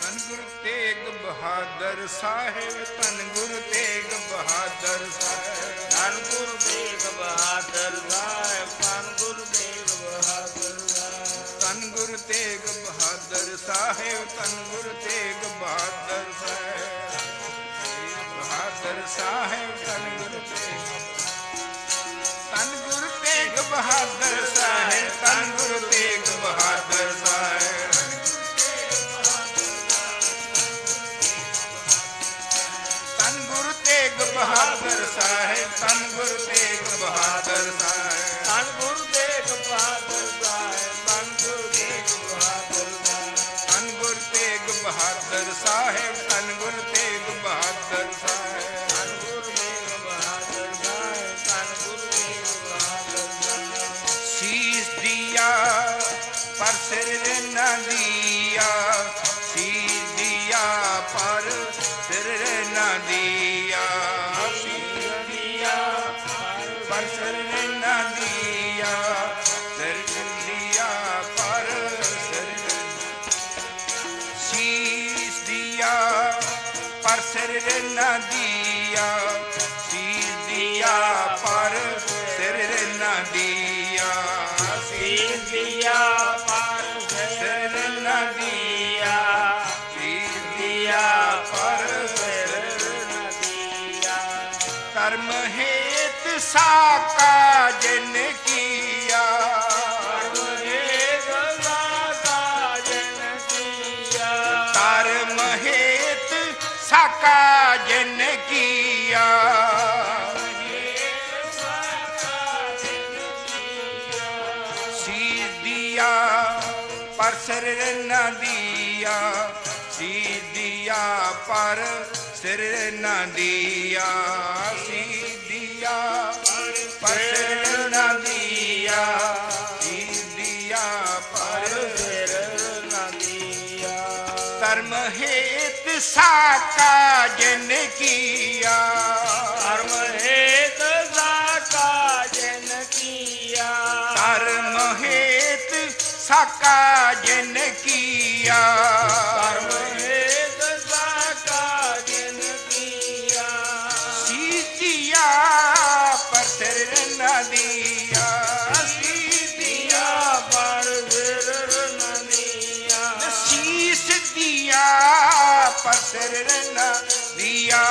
ਧੰਨ ਗੁਰੂ ਤੇਗ ਬਹਾਦਰ ਸਾਹਿਬ, ਧੰਨ ਗੁਰੂ ਤੇਗ ਬਹਾਦਰ ਸਾਹਿਬ, ਧੰਨ ਗੁਰੂ ਤੇਗ ਬਹਾਦਰ ਸਾਹਿਬ, ਧੰਨ ਗੁਰੂ ਤੇਗ ਬਹਾਦਰ ਸਾਹਿਬ, ਧੰਨ ਗੁਰੂ ਤੇਗ ਬਹਾਦਰ ਸਾਹਿਬ, ਧੰਨ ਗੁਰੂ ਤੇਗ ਬਹਾਦਰ ਸਾਹਿਬ, ਬਹਾਦਰ ਸਾਹਿਬ, ਧੰਨ ਗੁਰੂ ਤੇਗ, ਧੰਨ ਗੁਰੂ ਤੇਗ ਬਹਾਦਰ ਸਾਹਿਬ, ਧੰਨ ਗੁਰੂ ਤੇਗ ਬਹਾਦਰ ਸਾਹਿਬ, ਧੰਨ ਗੁਰੂ ਤੇਗ ਬਹਾਦਰ ਸਾਹਿਬ, ਧੰਨ ਗੁਰੂ ਤੇਗ ਬਹਾਦਰ ਸਾਹਿਬ, ਧੰਨ ਗੁਰੂ ਤੇਗ ਬਹਾਦਰ ਸਾਹਿਬ, ਧੰਨ ਗੁਰੂ ਤੇਗ ਬਹਾਦਰ ਸਾਹਿਬ, ਧੰਨ ਗੁਰੂ ਤੇਗ ਬਹਾਦਰ ਸਾਹਿਬ, ਧੰਨ ਗੁਰੂ ਤੇਗ ਬਹਾਦਰ ਸਾਹਿਬ, ਧੰਨ ਗੁਰੂ ਤੇਗ ਬਹਾਦਰ ਸਾਹਿਬ, ਧੰਨ ਗੁਰੂ ਤੇਗ ਬਹਾਦਰ ਸਾਹਿਬ। ਸੀਸ ਦਿਆ ਪਰ ਸਿਰ ਨਾ ਦਿਆ, ਸੀਸ ਦਿਆ ਪਰ ਸਿਰ ਨਾ ਦਿਆ, ਸੀਸ ਦਿਆ ਪਰ ਸਿਰ ਨਾ ਦਿਆ, ਸਿਰ ਦਿਆ ਪਰ ਸਿਰ, ਸੀਸ ਦਿਆ ਪਰ ਸਿਰ ਨਾ ਦਿਆ, ਸੀਸ ਦਿਆ ਪਰ ਸਿਰ ਨਾ ਦਿਆ, ਸੀਸ ਦਿਆ ਪਰ ਸਿਰ ਨਾ ਦਿਆ, ਸੀਸ ਦਿਆ ਪਰ ਸਿਰ ਨਾ ਦਿਆ। ਕਰਮ ਹੇਤ ਸਾਕਾ ਜਿਨ ਕੀਆ, ਕਰਮ ਹੇਤ ਸਾਕਾ ਜਿਨ ਕੀਆ, ਸੀਸ ਦਿਆ ਪਰ ਸਿਰ ਨਾ ਦਿਆ, ਸੀਸ ਦਿਆ ਪਰ ਸਿਰ ਨਾ ਦਿਆ, ਸੀਸ ਦਿਆ ਪਰ ਸਿਰ ਨਾ ਦਿਆ, ਸੀਸ ਦਿਆ ਪਰ ਸਿਰ ਨਾ ਦਿਆ। ਕਰਮ ਹੇਤ ਸਾਕਾ ਜਿਨ ਕੀਆ, ਕਰਮ ਹੇਤ ਸਾਕਾ ਜਿਨ ਕੀਆ, ਕਰਮ ਹੇਤ ਸਾਕਾ ਜਿਨ ਕੀਆ, ਕਰਮ ਹੇਤ ਸਾਕਾ ਜਿਨ ਕੀਆ, ਸੀਸ ਦਿਆ ਪਰ ਸਿਰ ਨਾ ਦਿਆ, ਸੀਸ ਦਿਆ ਪਰ ਸਿਰ ਨਾ ਦਿਆ, ਸੀਸ ਦਿਆ ਪਰ ਸਿਰ ਨਾ ਦਿਆ,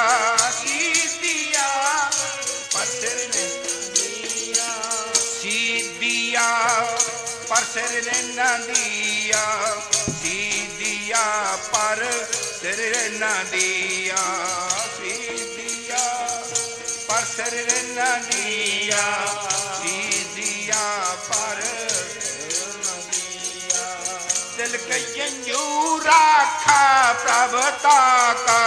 ਸੀਸ ਦਿਆ ਪਰ ਸਿਰ ਨਾ ਦਿਆ, ਸੀਸ ਦਿਆ ਪਰ ਸਿਰ ਨਾ ਦਿਆ, ਸੀਸ ਦਿਆ ਪਰ ਸਿਰ ਨਾ ਦਿਆ, ਸੀਸ ਦਿਆ ਪਰ ਸਿਰ ਨਾ ਦਿਆ, ਸੀਸ ਦਿਆ ਪਰ ਦਿਲ ਕੇ ਜੰਜੂ ਰਾਖਾ ਪ੍ਰਭ ਤਾਕਾ,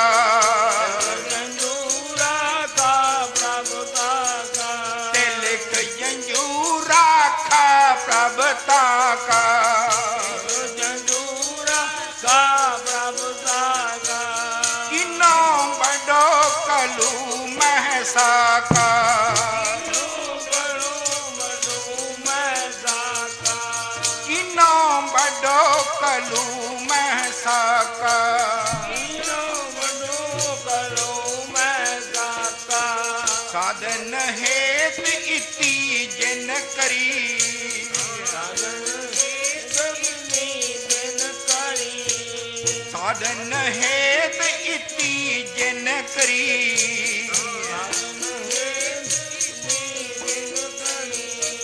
ਜੰਜੂਰਾ ਕਾ ਪ੍ਰਭ ਤਾਕਾ, ਦਿਲ ਕੇ ਜੰਜੂ ਰਾਖਾ ਪ੍ਰਭ ਤਾਕਾ, ਜੰਜੂਰਾ ਕਾ ਪ੍ਰਭ ਤਾਕਾ, ਕਿਨੋ ਬੜੋ ਕਲੂ ਮਹਿ ਸਾਕਾ, ਕਿਨੋ ਬੜੋ ਕਲੂ ਮਹਿ ਸਾਕਾ, ਸਾਧਨ ਹੇਤ ਇਤੀ ਜਿਨ ਕਰੀ, ਸਾਧਨ ਹੇਤ ਇਤੀ ਜਿਨ ਕਰੀ,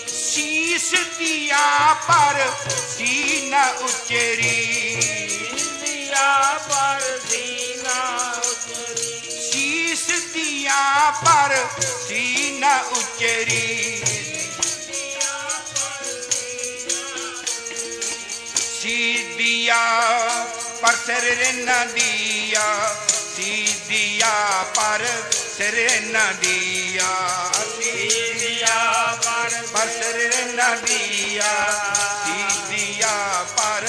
ਸੀਸ ਦਿਆ ਪਰ ਸੀ ਨ ਉਚਰੀ, ਸੀਸ ਦਿਆ ਪਰ ਸੀ ਨ ਉਚਰੀ, ਸੀਸ ਦਿਆ ਪਰ ਸਿਰ ਨ ਦਿਆ, ਸੀਸ ਦਿਆ ਪਰ ਸਿਰ ਨ ਦਿਆ, ਸੀਸ ਦਿਆ ਪਰ ਸਿਰ ਨ ਦਿਆ, ਸੀਸ ਦਿਆ ਪਰ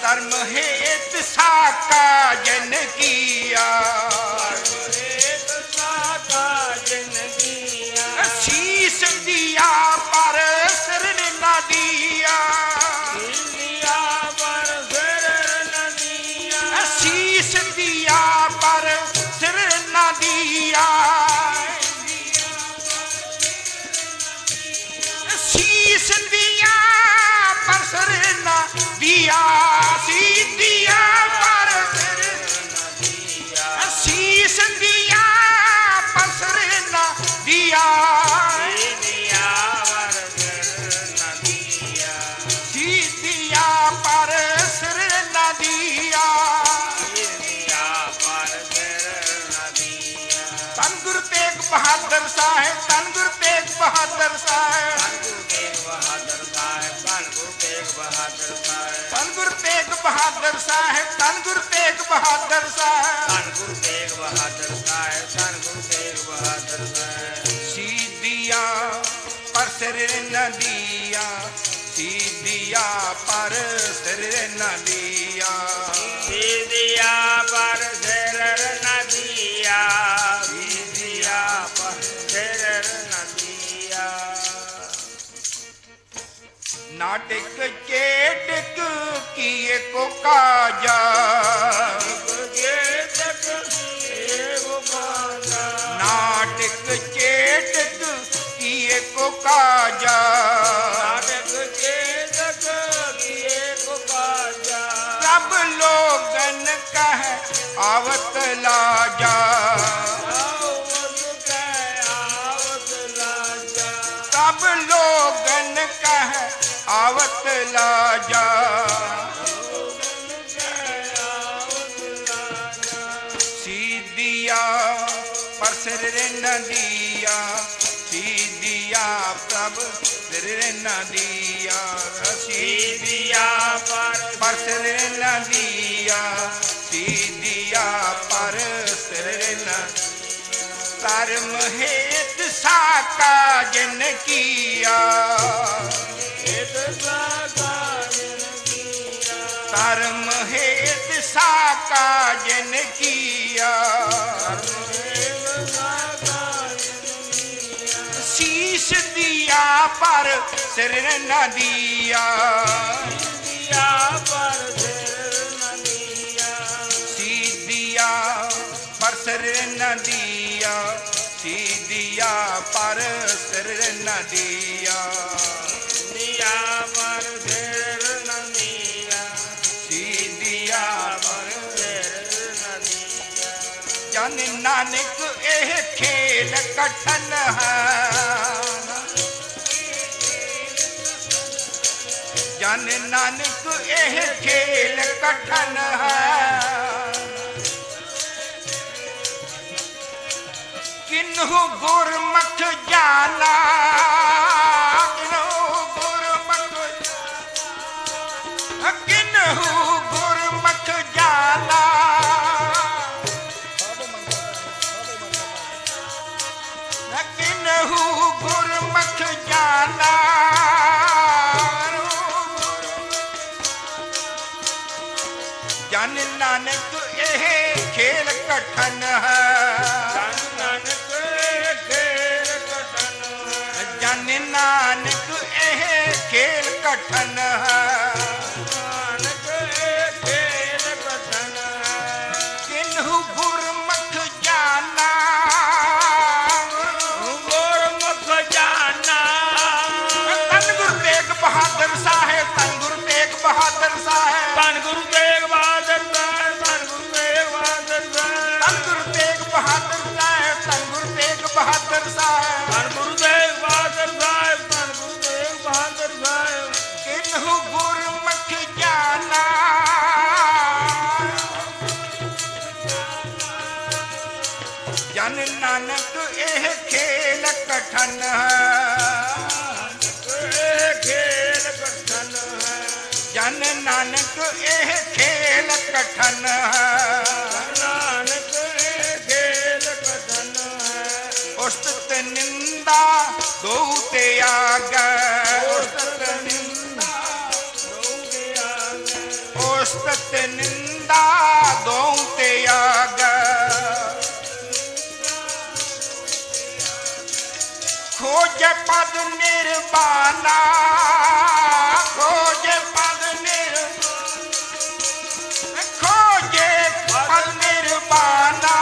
ਕਰਮ ਹੇਤ ਸਾਕਾ ਜਨ ਕੀਆ, ਸੀਸ ਦਿਆ ਪਰ ਸਿਰ ਨ ਦਿਆ, बहादुर साहेब धन गुरु तेग बहादुर साहेब धन गुरु तेग बहादुर साहेब धन गुरु तेग बहादुर साहेब धन गुरु तेग बहादुर साहेब धन गुरु तेग बहादुर साहेब धन गुरु तेग बहादुर साहेब धन गुरु तेग बहादुर साहेब सीधिया पर सिर न दिया सीधिया पर सिर न दिया सीधिया पर सिर न दिया सीधिया पर सिर न दिया नाटक चेटक किए को काजा नाटक चेटक किए को काजा सब लोगन कह आवत लाजा सब लोगन कह आवत लाजा सीधिया पर सिर न दिया सीधिया प्रभ सिर न दिया सीधिया पर सिर न दिया सीधिया पर सिर न कर्म हेत साका जन किया कर्म हेत साका जन किया शीश दिया पर सिर न दिया सीधिया पर सिर न दिया सीधिया पर सिर न दिया सीधिया पर जन नानक एह खेल कठन है जन नानक एह खेल कठन है किन्हु गुरमख जाना किन्हु गुरमख जाना किन्हु गुरमख जाना जन नानक एह खेल कठन है जन नानक एह खेल कठन है किन्हु गुरमख जाना धन गुरु तेग बहादुर साहेब धन गुरु तेग बहादुर साहेब धन गुरु तेग बहादुर साहेब धन गुरु तेग बहादुर साहेब धन गुरु तेग बहादुर साहेब धन गुरु तेग बहादुर साहेब धन गुरु तेग बहादुर साहेब धन गुरु तेग बहादुर साहेब किन्हु गुरमख जाना जन नानक एह खेल कठन खेल कठन है जन नानक एह खेल कठन नानक खेल कठन है उस्तत निंदा दो त्याग उस्तत निंदा दो त्याग खोज पद निर्वाणा खोज पद खोजे पद निर्वाणा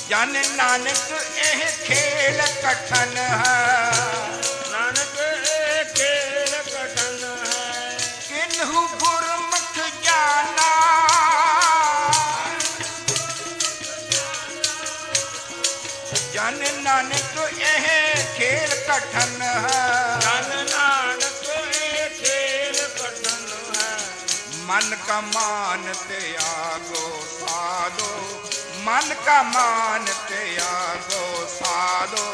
जन नानक एह खेल कठन है नानक खेल कठन है किन्हु गुरमुख जाना जन नानक एह खेल कठन है जन नानक खेल कठन है मन का मान त्यागो साधो मन का मान त्यागो साधो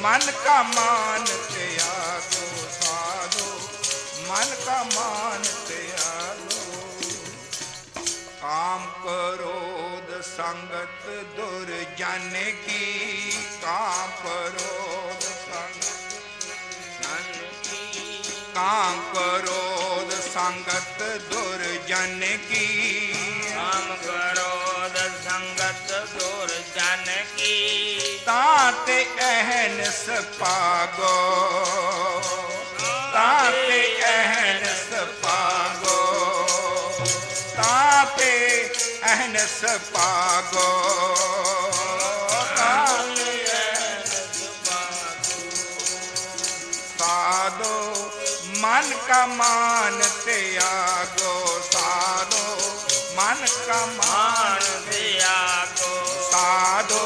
मन का मान त्यागो साधो मन का मान त्यागो काम क्रोध संगत दुर्जन की काम क्रोध काम क्रोध संगत दुर्जन की काम क्रोध संगत दुर्जन की ताते अहनस पागो ताते अहनस पागो ताते अहनस पागो ताते अहनस पागो साधो मन का मान त्यागो साधो मन का मान त्यागो साधो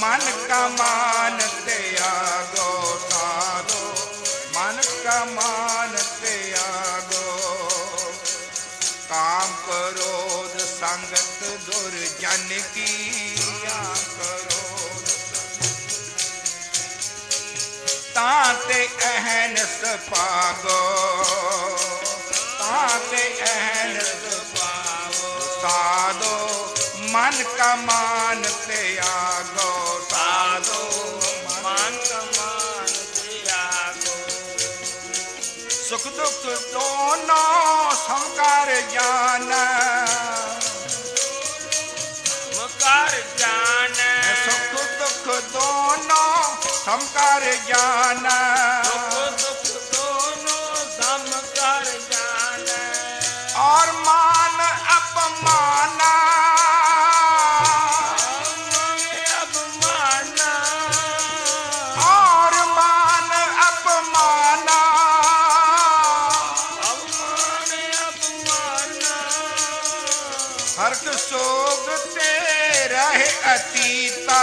मन का मान त्यागो साधो मन का मान त्यागो काम क्रोध संगत दुर्जन की काम क्रोध ताते अहनस पागो ताते अहनस पागो साधो मन का मान त्यागो साधो मन का मान त्यागो सुख दुख दोनों समकार जाना मुकार जान सुख दुख दोनों समकार जाना सुख दुख दोनों समकार जान और मान अपमाना अपमाना और मान अपमाना अपमान अपमाना हर्ष शोक ते रहे अतीता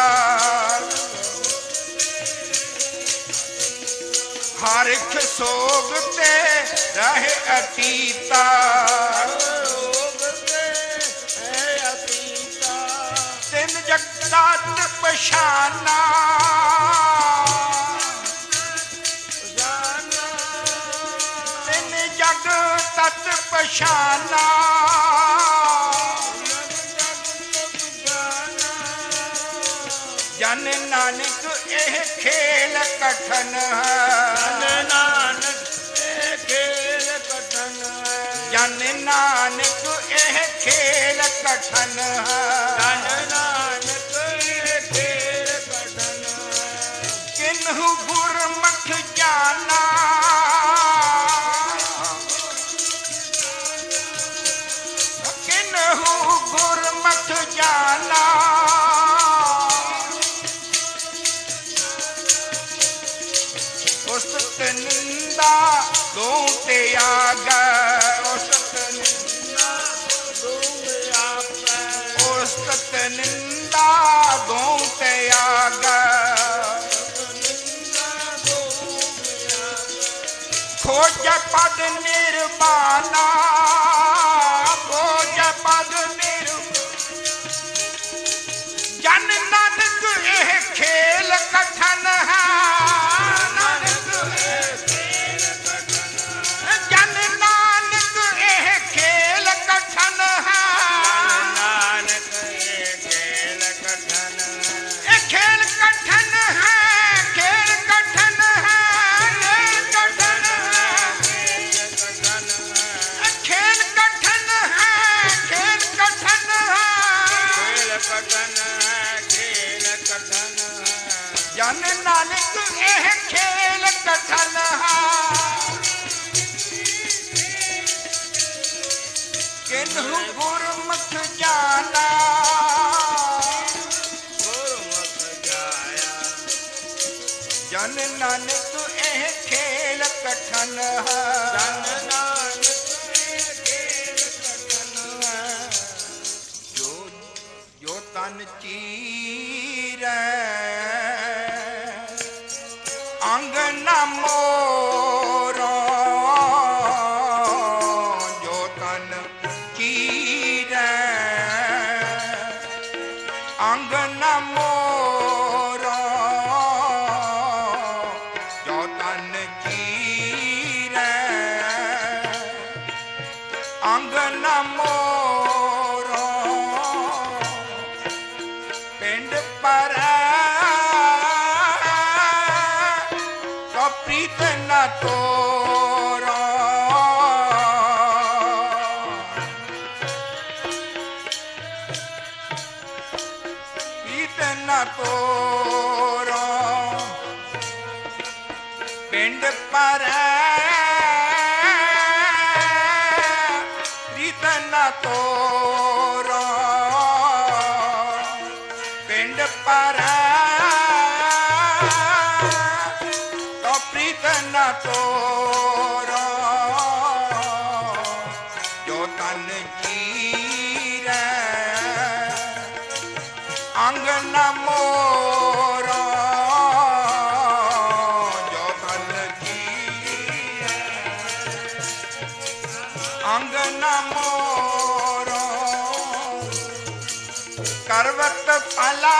हर्ष शोक ते रहे अतीता तिन जगत पशाना तिन जगत पशाना जन नानक एह खेल कठन है नानक खेल कठन जन नानक एह खेल कठन है नानक खेल कठन किन्हु गुरमुख जाना किन्हु गुरमुख जाना उस्तत निंदा दो त्याग उस्तत निंदा उस्तत निंदा दो त्याग खोज पद निर्वाणा खोज पद जन नानक एह खेल कठन है जन नानक एह खेल कठन है नानक खेल कठन खेल कठन है खेल कठन है खेल कठन है खेल कठन है खेल कठन खेल कठन जन नानक एह खेल कठन है किन्हु गुरमुख जाना गुरमुख जाया जन नानक एह खेल कठन है जन नानक खेल कठन जो जो तन चीरै अंग न मोरो जो तन चीरै प्रीत न तोरो प्रीत न तोरो पिंड पर प्रीत न तोरो पिंड पर न तोरो जो तन चीरे अंग न मोरो जो तन चीरे अंग न मोरो करवत पला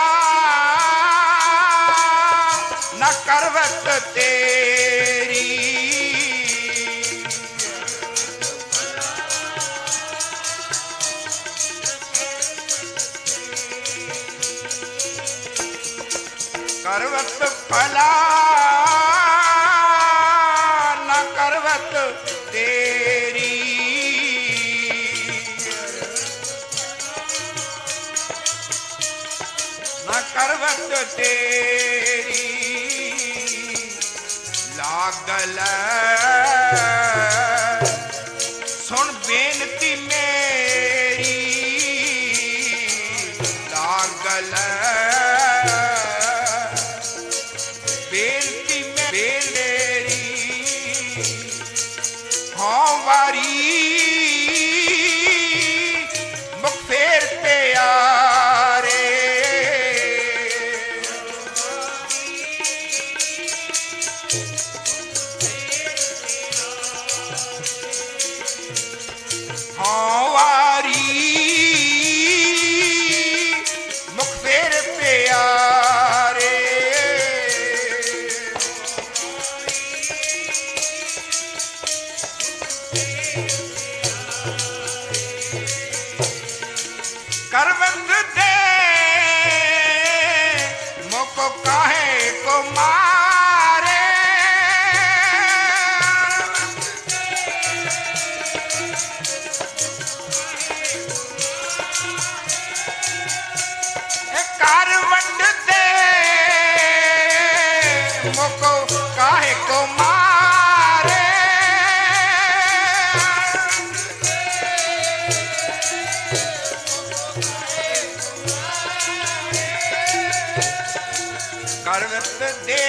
न करवत तेरी करवत फला न करवत तेरी न करवत तेरी लागल सुन बेनती मेरी लागल बेनती मेरी हाँ वारी मुख फेर प्यारे वारी मुख फेर प्यारे करवत दे मुख काहे को मारे कारवंड दे मुको काहे को मारे करवत दे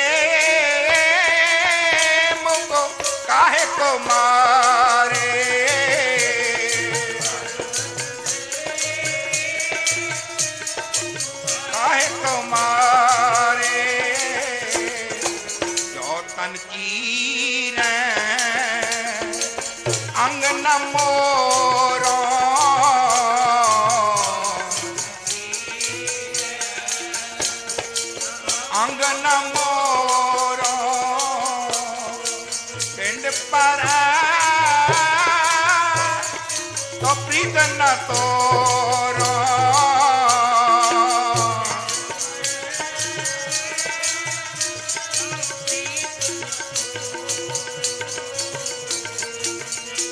मुको काहे को मारे काहे को मारे जो तन की अंग न मोरो अंग न मोरो पिंड पर तो प्रीत न तोरो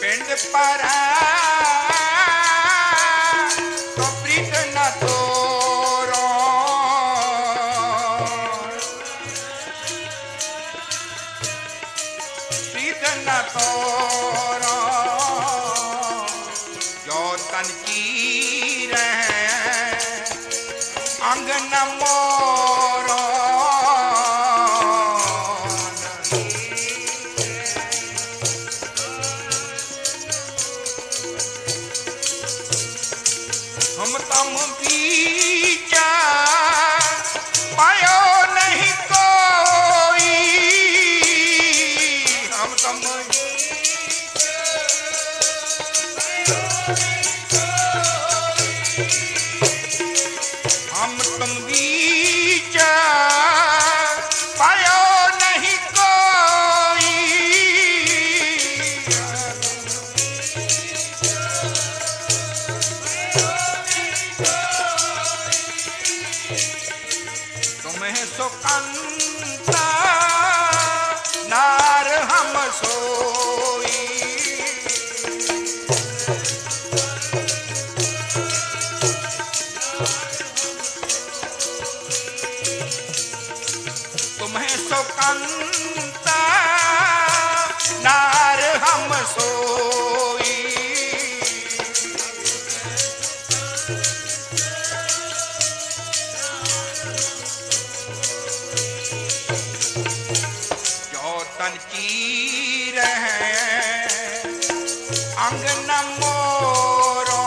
पिंड पर तो प्रीत न तोरो प्रीत न तोरो जो तन की अंग न मोरो हम तम बीचा पायो नहीं कोई हम तम हम तुम बीचा पायो नहीं कोई तुम्हें सुकंता ना सुकंता नार हम सोई। जो तन चीर है अंग न मोरो,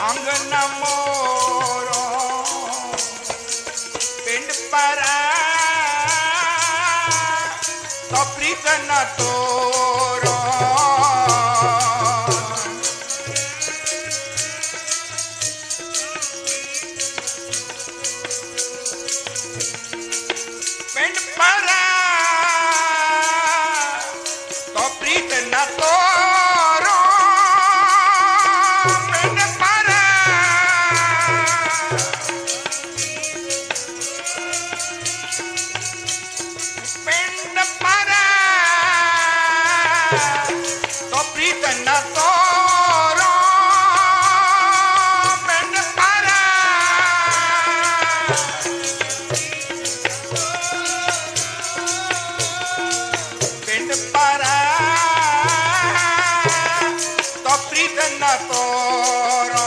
अंग न मोरो पिंड पर तो प्रीत न तोरो। पिंड पर तो प्रीत न तोरो, पिंड पर पिंड पर तो प्रीत न तोरो, पिंड पर पिंड पर तो प्रीत न तोरो।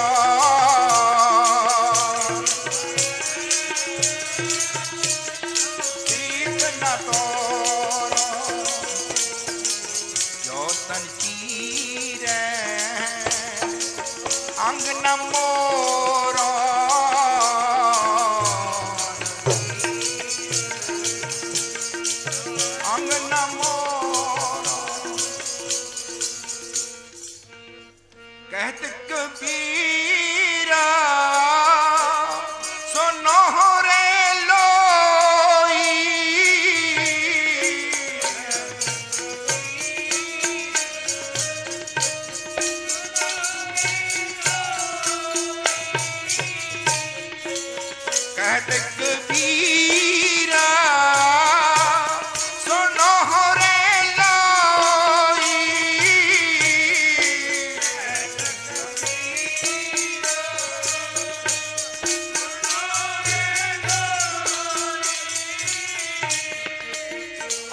प्रीत न तोरो जो तन चीरे अंग न मोरो, अंग न मोरो। कहत कबीरा सुनो रे लोई, कहत कबीरा सुनो रे लोई।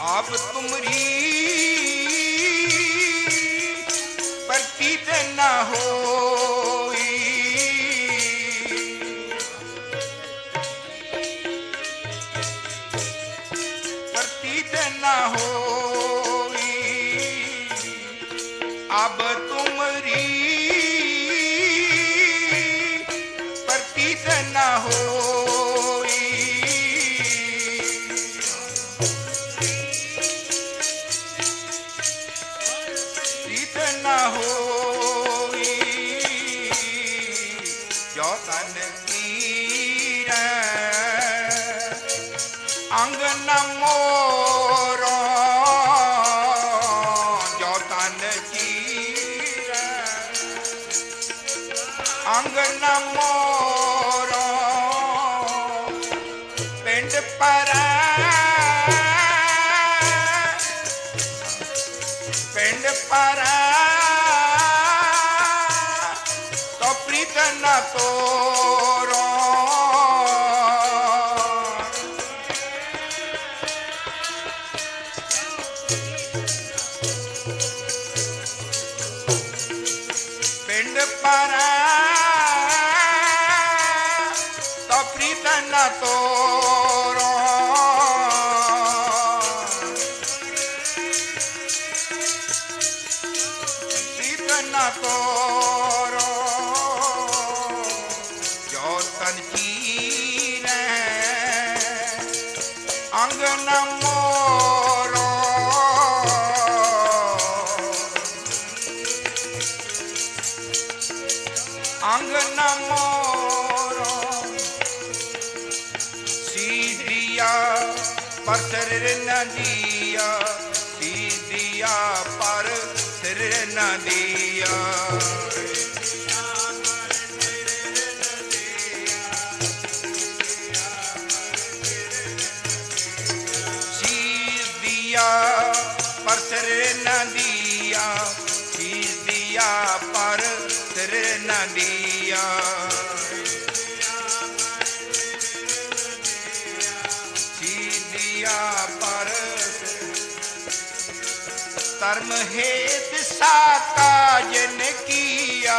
अब तुमरी प्रतीत न होई, प्रतीत न होई। अब तुमरी प्रतीत न होई। प्रीत न होई जो तन कीर अंग न मोरो, जो तन चीर अंग न मोरो। पिंड पर पिंड पर तो प्रीत न तोरो। पिंड पर तो प्रीत न तोरो। प्रीत न तोरो जो तन चीर अंग न मोरो। अंग न मोरो सीधिया पर सिर न दिया, सीधिया पर सिर न दिया। सीधिया पर सिर न दिया, सीधिया पर सिर न दिया। धर्म हेत साका जिन किया,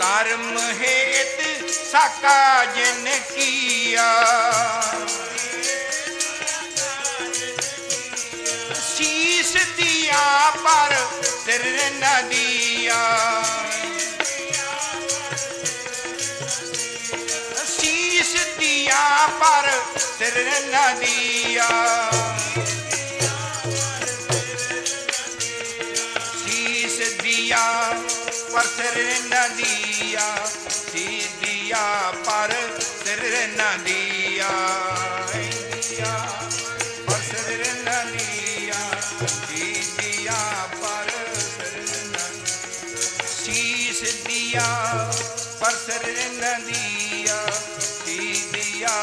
धर्म हेत साका जिन किया, शीस दिया पर सिर न दिया, शीस दिया पर सिर न दिया, शीस दिया पर सिर न दिया, शीस दिया पर सिर न दिया, दिया पर सिर न दिया, शीस दिया पर सिर न, शीस दिया पर सिर न दिया, शीस दिया